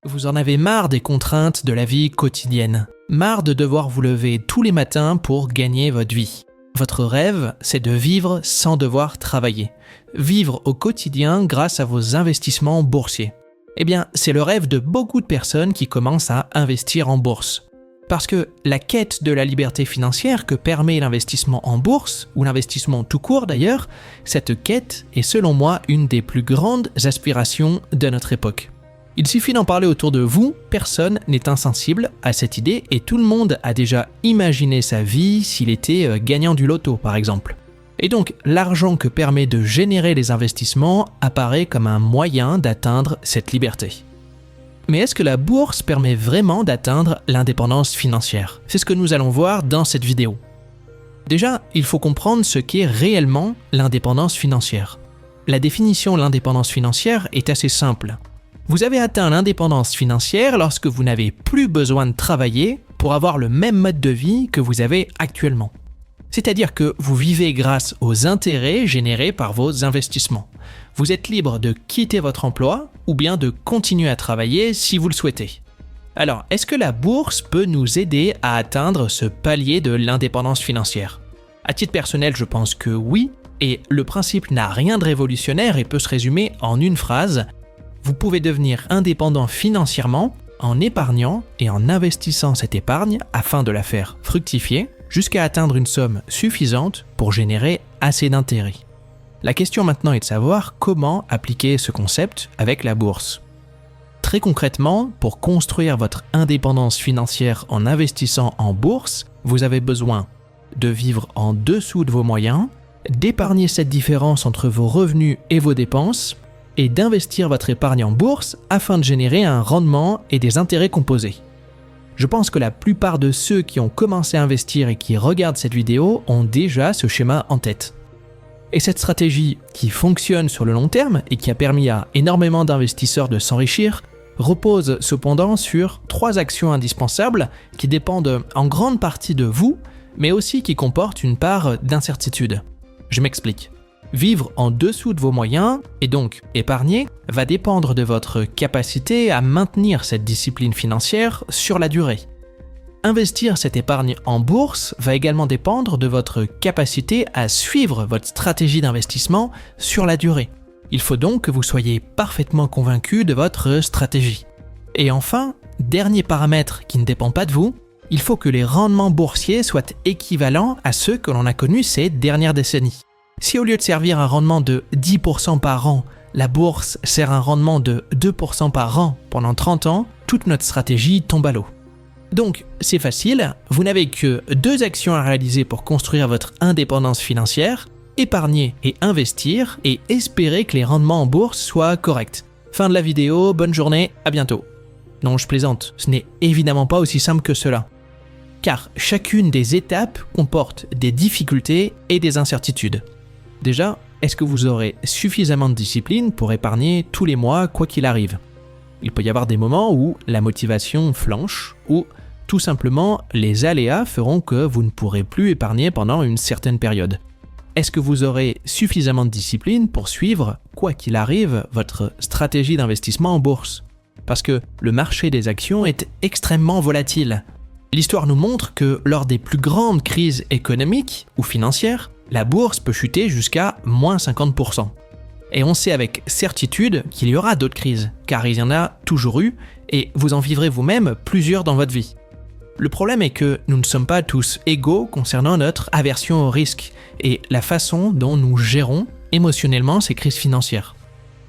Vous en avez marre des contraintes de la vie quotidienne, marre de devoir vous lever tous les matins pour gagner votre vie. Votre rêve, c'est de vivre sans devoir travailler. Vivre au quotidien grâce à vos investissements boursiers. Eh bien, c'est le rêve de beaucoup de personnes qui commencent à investir en bourse. Parce que la quête de la liberté financière que permet l'investissement en bourse, ou l'investissement tout court d'ailleurs, cette quête est selon moi une des plus grandes aspirations de notre époque. Il suffit d'en parler autour de vous, personne n'est insensible à cette idée et tout le monde a déjà imaginé sa vie s'il était gagnant du loto par exemple. Et donc l'argent que permet de générer les investissements apparaît comme un moyen d'atteindre cette liberté. Mais est-ce que la bourse permet vraiment d'atteindre l'indépendance financière ? C'est ce que nous allons voir dans cette vidéo. Déjà, il faut comprendre ce qu'est réellement l'indépendance financière. La définition de l'indépendance financière est assez simple. Vous avez atteint l'indépendance financière lorsque vous n'avez plus besoin de travailler pour avoir le même mode de vie que vous avez actuellement. C'est-à-dire que vous vivez grâce aux intérêts générés par vos investissements. Vous êtes libre de quitter votre emploi ou bien de continuer à travailler si vous le souhaitez. Alors, est-ce que la bourse peut nous aider à atteindre ce palier de l'indépendance financière ? À titre personnel, je pense que oui, et le principe n'a rien de révolutionnaire et peut se résumer en une phrase. Vous pouvez devenir indépendant financièrement en épargnant et en investissant cette épargne afin de la faire fructifier jusqu'à atteindre une somme suffisante pour générer assez d'intérêt. La question maintenant est de savoir comment appliquer ce concept avec la bourse. Très concrètement, pour construire votre indépendance financière en investissant en bourse, vous avez besoin de vivre en dessous de vos moyens, d'épargner cette différence entre vos revenus et vos dépenses, et d'investir votre épargne en bourse afin de générer un rendement et des intérêts composés. Je pense que la plupart de ceux qui ont commencé à investir et qui regardent cette vidéo ont déjà ce schéma en tête. Et cette stratégie qui fonctionne sur le long terme et qui a permis à énormément d'investisseurs de s'enrichir repose cependant sur 3 actions indispensables qui dépendent en grande partie de vous, mais aussi qui comportent une part d'incertitude. Je m'explique. Vivre en dessous de vos moyens, et donc épargner, va dépendre de votre capacité à maintenir cette discipline financière sur la durée. Investir cette épargne en bourse va également dépendre de votre capacité à suivre votre stratégie d'investissement sur la durée. Il faut donc que vous soyez parfaitement convaincu de votre stratégie. Et enfin, dernier paramètre qui ne dépend pas de vous, il faut que les rendements boursiers soient équivalents à ceux que l'on a connus ces dernières décennies. Si au lieu de servir un rendement de 10% par an, la bourse sert un rendement de 2% par an pendant 30 ans, toute notre stratégie tombe à l'eau. Donc, c'est facile, vous n'avez que 2 actions à réaliser pour construire votre indépendance financière, épargner et investir, et espérer que les rendements en bourse soient corrects. Fin de la vidéo, bonne journée, à bientôt. Non, je plaisante, ce n'est évidemment pas aussi simple que cela. Car chacune des étapes comporte des difficultés et des incertitudes. Déjà, est-ce que vous aurez suffisamment de discipline pour épargner tous les mois quoi qu'il arrive ? Il peut y avoir des moments où la motivation flanche ou tout simplement les aléas feront que vous ne pourrez plus épargner pendant une certaine période. Est-ce que vous aurez suffisamment de discipline pour suivre, quoi qu'il arrive, votre stratégie d'investissement en bourse ? Parce que le marché des actions est extrêmement volatile. L'histoire nous montre que lors des plus grandes crises économiques ou financières, la bourse peut chuter jusqu'à moins 50%. Et on sait avec certitude qu'il y aura d'autres crises, car il y en a toujours eu, et vous en vivrez vous-même plusieurs dans votre vie. Le problème est que nous ne sommes pas tous égaux concernant notre aversion au risque et la façon dont nous gérons émotionnellement ces crises financières.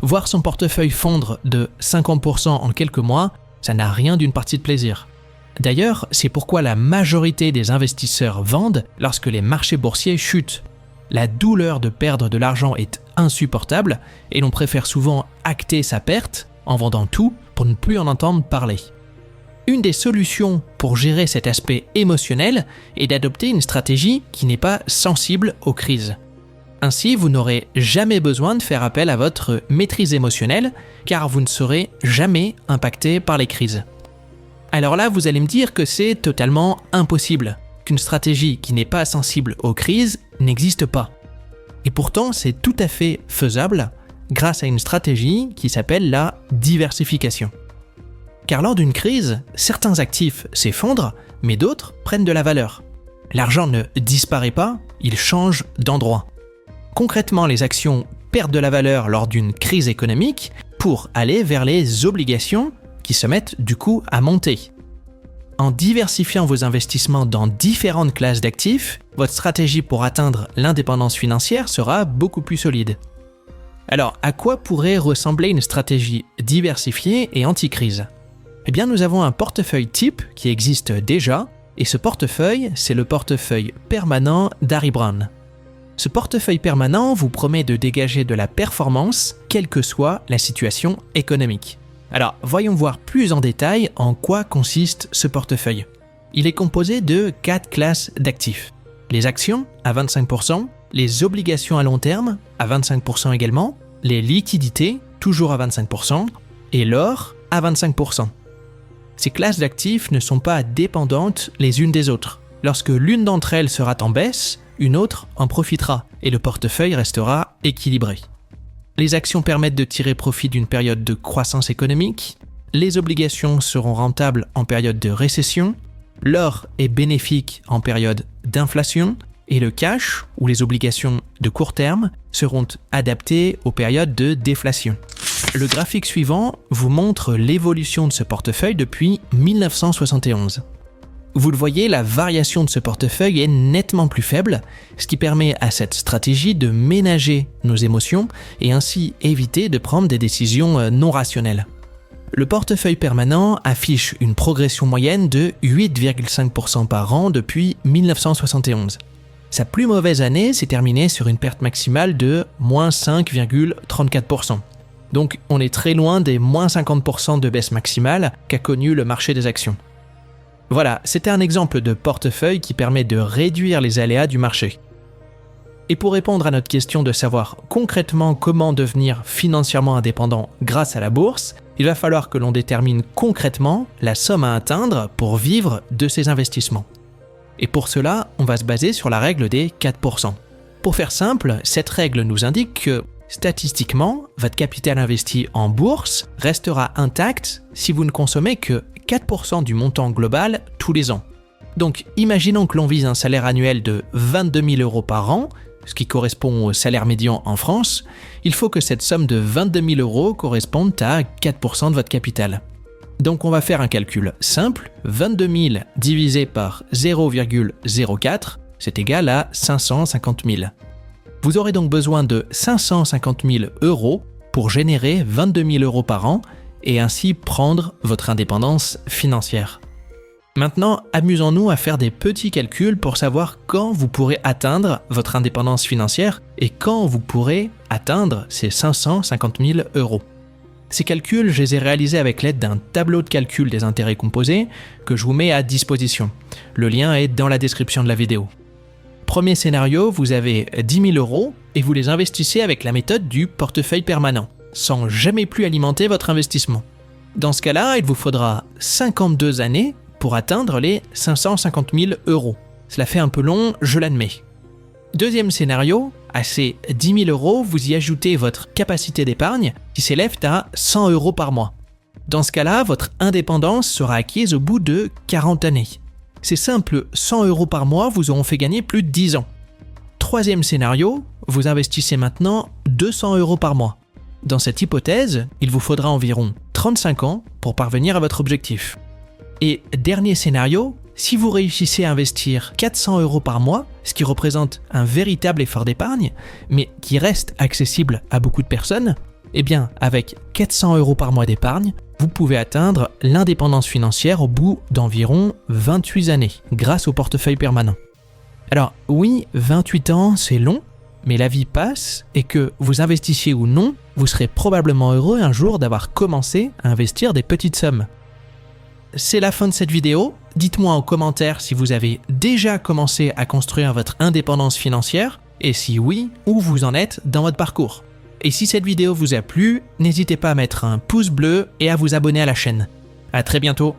Voir son portefeuille fondre de 50% en quelques mois, ça n'a rien d'une partie de plaisir. D'ailleurs, c'est pourquoi la majorité des investisseurs vendent lorsque les marchés boursiers chutent. La douleur de perdre de l'argent est insupportable et l'on préfère souvent acter sa perte en vendant tout pour ne plus en entendre parler. Une des solutions pour gérer cet aspect émotionnel est d'adopter une stratégie qui n'est pas sensible aux crises. Ainsi, vous n'aurez jamais besoin de faire appel à votre maîtrise émotionnelle car vous ne serez jamais impacté par les crises. Alors là, vous allez me dire que c'est totalement impossible, qu'une stratégie qui n'est pas sensible aux crises n'existe pas. Et pourtant, c'est tout à fait faisable grâce à une stratégie qui s'appelle la diversification. Car lors d'une crise, certains actifs s'effondrent, mais d'autres prennent de la valeur. L'argent ne disparaît pas, il change d'endroit. Concrètement, les actions perdent de la valeur lors d'une crise économique pour aller vers les obligations qui se mettent du coup à monter. En diversifiant vos investissements dans différentes classes d'actifs, votre stratégie pour atteindre l'indépendance financière sera beaucoup plus solide. Alors, à quoi pourrait ressembler une stratégie diversifiée et anti-crise ? Eh bien, nous avons un portefeuille type qui existe déjà, et ce portefeuille, c'est le portefeuille permanent d'Harry Browne. Ce portefeuille permanent vous promet de dégager de la performance, quelle que soit la situation économique. Alors, voyons voir plus en détail en quoi consiste ce portefeuille. Il est composé de 4 classes d'actifs. Les actions à 25%, les obligations à long terme à 25% également, les liquidités toujours à 25% et l'or à 25%. Ces classes d'actifs ne sont pas dépendantes les unes des autres. Lorsque l'une d'entre elles sera en baisse, une autre en profitera et le portefeuille restera équilibré. Les actions permettent de tirer profit d'une période de croissance économique, les obligations seront rentables en période de récession, l'or est bénéfique en période d'inflation et le cash, ou les obligations de court terme, seront adaptées aux périodes de déflation. Le graphique suivant vous montre l'évolution de ce portefeuille depuis 1971. Vous le voyez, la variation de ce portefeuille est nettement plus faible, ce qui permet à cette stratégie de ménager nos émotions et ainsi éviter de prendre des décisions non rationnelles. Le portefeuille permanent affiche une progression moyenne de 8,5% par an depuis 1971. Sa plus mauvaise année s'est terminée sur une perte maximale de moins 5,34%. Donc on est très loin des moins 50% de baisse maximale qu'a connu le marché des actions. Voilà, c'était un exemple de portefeuille qui permet de réduire les aléas du marché. Et pour répondre à notre question de savoir concrètement comment devenir financièrement indépendant grâce à la bourse, il va falloir que l'on détermine concrètement la somme à atteindre pour vivre de ces investissements. Et pour cela, on va se baser sur la règle des 4%. Pour faire simple, cette règle nous indique que statistiquement, votre capital investi en bourse restera intact si vous ne consommez que 4% du montant global tous les ans. Donc, imaginons que l'on vise un salaire annuel de 22 000 euros par an, ce qui correspond au salaire médian en France, il faut que cette somme de 22 000 euros corresponde à 4% de votre capital. Donc on va faire un calcul simple, 22 000 divisé par 0,04, c'est égal à 550 000. Vous aurez donc besoin de 550 000 euros pour générer 22 000 euros par an et ainsi prendre votre indépendance financière. Maintenant, amusons-nous à faire des petits calculs pour savoir quand vous pourrez atteindre votre indépendance financière et quand vous pourrez atteindre ces 550 000 euros. Ces calculs, je les ai réalisés avec l'aide d'un tableau de calcul des intérêts composés que je vous mets à disposition. Le lien est dans la description de la vidéo. Premier scénario, vous avez 10 000 euros et vous les investissez avec la méthode du portefeuille permanent, sans jamais plus alimenter votre investissement. Dans ce cas-là, il vous faudra 52 années pour atteindre les 550 000 euros. Cela fait un peu long, je l'admets. Deuxième scénario, à ces 10 000 euros, vous y ajoutez votre capacité d'épargne qui s'élève à 100 euros par mois. Dans ce cas-là, votre indépendance sera acquise au bout de 40 années. Ces simples 100 euros par mois vous auront fait gagner plus de 10 ans. Troisième scénario, vous investissez maintenant 200 euros par mois. Dans cette hypothèse, il vous faudra environ 35 ans pour parvenir à votre objectif. Et dernier scénario, si vous réussissez à investir 400 euros par mois, ce qui représente un véritable effort d'épargne, mais qui reste accessible à beaucoup de personnes, eh bien, avec 400 euros par mois d'épargne, vous pouvez atteindre l'indépendance financière au bout d'environ 28 années, grâce au portefeuille permanent. Alors oui, 28 ans, c'est long, mais la vie passe et que vous investissiez ou non, vous serez probablement heureux un jour d'avoir commencé à investir des petites sommes. C'est la fin de cette vidéo. Dites-moi en commentaire si vous avez déjà commencé à construire votre indépendance financière et si oui, où vous en êtes dans votre parcours. Et si cette vidéo vous a plu, n'hésitez pas à mettre un pouce bleu et à vous abonner à la chaîne. À très bientôt.